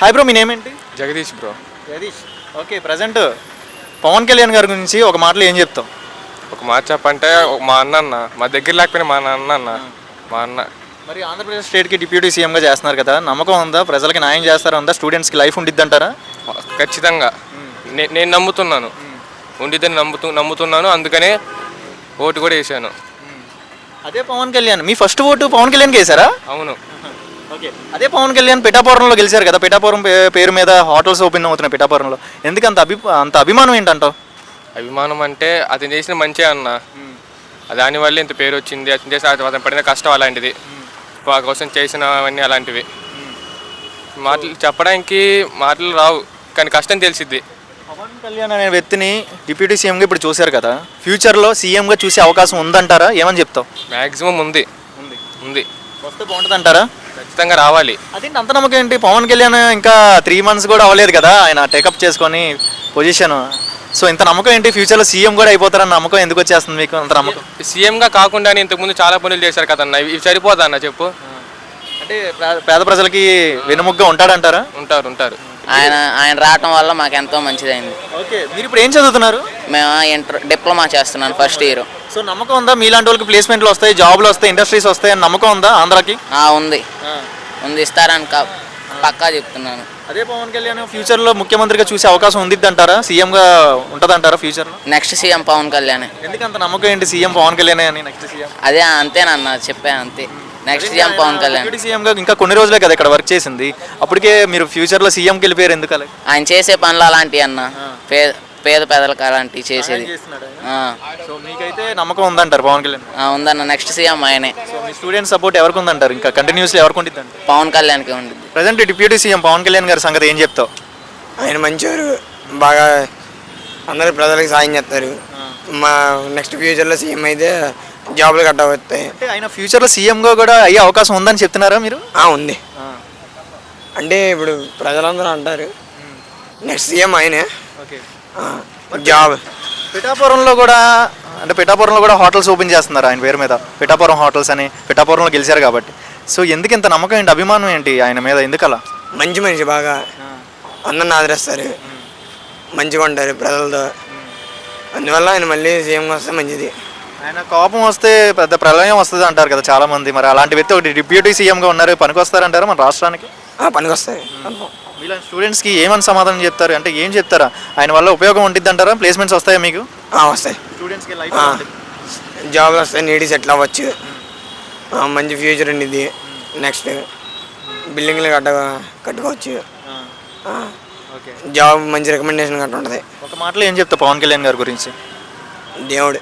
Hi bro, మీ name ఏంటి? Jagadish bro. Jagadish. Okay, present Pavan Kalyan గారి గురించి ఒక మాటలో ఏం చెప్తావు? ఒక మాట చెప్పంటే మా అన్న మా దగ్గర లేకపోయినా మా అన్న మా అన్న. మరి ఆంధ్రప్రదేశ్ స్టేట్కి డిప్యూటీ సీఎంగా చేస్తున్నారు కదా, నమ్మకం ఉందా? ప్రజలకి న్యాయం చేస్తారా? ఉందా? స్టూడెంట్స్కి లైఫ్ ఉండిద్ది అంటారా? ఖచ్చితంగా నేను నమ్ముతున్నాను, ఉండిద్దని నమ్ముతున్నాను, అందుకనే ఓటు కూడా వేసాను. అదే పవన్ కళ్యాణ్, మీ ఫస్ట్ ఓటు పవన్ కళ్యాణ్కి వేసారా? అవును. ఓకే, అదే పవన్ కళ్యాణ్ పిఠాపురంలో గెలిచారు కదా, పిఠాపురం పేరు మీద హోటల్స్ ఓపెన్ అవుతున్నాయి పిఠాపురంలో, ఎందుకు అంత అభిమానం ఏంటంటావు? అభిమానం అంటే అతను చేసిన మంచి అన్న, దానివల్ల ఇంత పేరు వచ్చింది. అతను చేసిన అతను పడిన కష్టం అలాంటిది, వాళ్ళ కోసం చేసినవన్నీ అలాంటివి. మాటలు చెప్పడానికి మాటలు రావు, కానీ కష్టం తెలిసిద్ది. పవన్ కళ్యాణ్ అనే వ్యక్తిని డిప్యూటీ సీఎంగా ఇప్పుడు చూశారు కదా, ఫ్యూచర్లో సీఎంగా చూసే అవకాశం ఉందంటారా? ఏమని చెప్తావు? మ్యాక్సిమం ఉంది. వస్తే బాగుంటుంది అంటారా? ఖచ్చితంగా రావాలి. అదేంటి అంత నమ్మకం ఏంటి? పవన్ కళ్యాణ్ ఇంకా 3 months కూడా అవ్వలేదు కదా ఆయన టేకప్ చేసుకొని పొజిషన్, సో ఇంత నమ్మకం ఏంటి? ఫ్యూచర్లో సీఎం కూడా అయిపోతారన్న నమ్మకం ఎందుకు వచ్చేస్తుంది మీకు అంత నమ్మకం? సీఎంగా కాకుండా ఇంతకుముందు చాలా పనులు చేశారు కదన్న, ఇవి సరిపోదా అన్న చెప్పు? అంటే పేద ప్రజలకి వెనుముగ్గా ఉంటాడంటారా? ఉంటారు. ఆయన రావటం వల్ల మాకు ఎంతో మంచిదైంది. ఓకే, మీరు ఇప్పుడు ఏం చదువుతున్నారు? మేము డిప్లొమా చేస్తున్నాను, ఫస్ట్ ఇయర్. సో నమ్మకం ఉందా మీలాంటి వాళ్ళకి ప్లేస్మెంట్లు వస్తాయి, జాబ్లు వస్తాయి, ఇండస్ట్రీస్ వస్తాయి అని నమ్మకం ఉందా ఆంధ్రాకి? ఉంది, ఇస్తారని పక్కా చెప్తున్నాను. అదే పవన్ కళ్యాణ్ ఫ్యూచర్లో ముఖ్యమంత్రిగా చూసే అవకాశం ఉండిద్ది అంటారా? సీఎంగా ఉంటుందంటారా ఫ్యూచర్లో? Next CM Pavan Kalyan. ఎందుకు అంత నమ్మకం ఏంటి సీఎం పవన్ కళ్యాణ్ అని? నెక్స్ట్ సీఎం అదే అంతేనన్న, చెప్పాను అంతే. Next CM Pavan Kalyan. సీఎంగా ఇంకా కొన్ని రోజులే కదా ఇక్కడ వర్క్ చేసింది, అప్పటికే మీరు ఫ్యూచర్లో సీఎంకి వెళ్ళిపోయారు ఎందుకు అలా? ఆయన చేసే పనులు అలాంటివి అన్న, పేద పెదలకు అలాంటివి చేసేది. సో మీకైతే నమ్మకం ఉందంటారు పవన్ కళ్యాణ్? ఉందన్న, నెక్స్ట్ సీఎం ఆయనే. సో మీ స్టూడెంట్ సపోర్ట్ ఎవరికి ఉందంటారు? ఇంకా కంటిన్యూస్లీ ఎవరికి ఉంటుంది? పవన్ కళ్యాణ్కి ఉంటుంది. Present deputy CM Pavan Kalyan గారి సంగతి ఏం చెప్తావు? ఆయన మంచివారు, బాగా అందరు ప్రజలకు సాయం చేస్తారు. మా నెక్స్ట్ ఫ్యూచర్లో సీఎం అయితే జాబులు గట్టా వస్తాయి. అంటే ఆయన ఫ్యూచర్లో సీఎంగా కూడా అయ్యే అవకాశం ఉందని చెప్తున్నారా మీరు? ఉంది. అంటే ఇప్పుడు ప్రజలందరూ అంటారు నెక్స్ట్ సీఎం ఆయనే. ఓకే, జాబ్ పిఠాపురంలో కూడా హోటల్స్ ఓపెన్ చేస్తున్నారు ఆయన పేరు మీద, పిఠాపురం హోటల్స్ అని. పిఠాపురంలో గెలిచారు కాబట్టి, సో ఎందుకు ఇంత నమ్మకం ఏంటి, అభిమానం ఏంటి ఆయన మీద, ఎందుకు అలా? మంచి మనిషి, బాగా అందరిని ఆదరిస్తారు, మంచిగా ఉంటారు ప్రజలతో. అందువల్ల ఆయన మళ్ళీ సీఎంగా వస్తే మంచిది. ఆయన కోపం వస్తే పెద్ద ప్రళయం వస్తుంది అంటారు కదా చాలా మంది, మరి అలాంటి వ్యక్తి ఒకటి డిప్యూటీ సీఎంగా ఉన్నారు, పనికి వస్తారంటారా మన రాష్ట్రానికి? పనికి వస్తాయి. వీళ్ళ స్టూడెంట్స్కి ఏమని సమాధానం చెప్తారు? అంటే ఏం చెప్తారా? ఆయన వల్ల ఉపయోగం ఉంటుంది అంటారా? ప్లేస్మెంట్స్ వస్తాయా మీకు? వస్తాయి. స్టూడెంట్స్కి లైఫ్ జాబ్లు వస్తాయి, నీటి సెటిల్ అవ్వచ్చు, మంచి ఫ్యూచర్ ఉండిద్ది. నెక్స్ట్ బిల్డింగ్లు కట్టుకోవచ్చు, జాబ్ మంచి రికమెండేషన్ గట్ట ఉంటుంది. ఒక మాటలో ఏం చెప్తా పవన్ కళ్యాణ్ గారి గురించి? దేవుడు.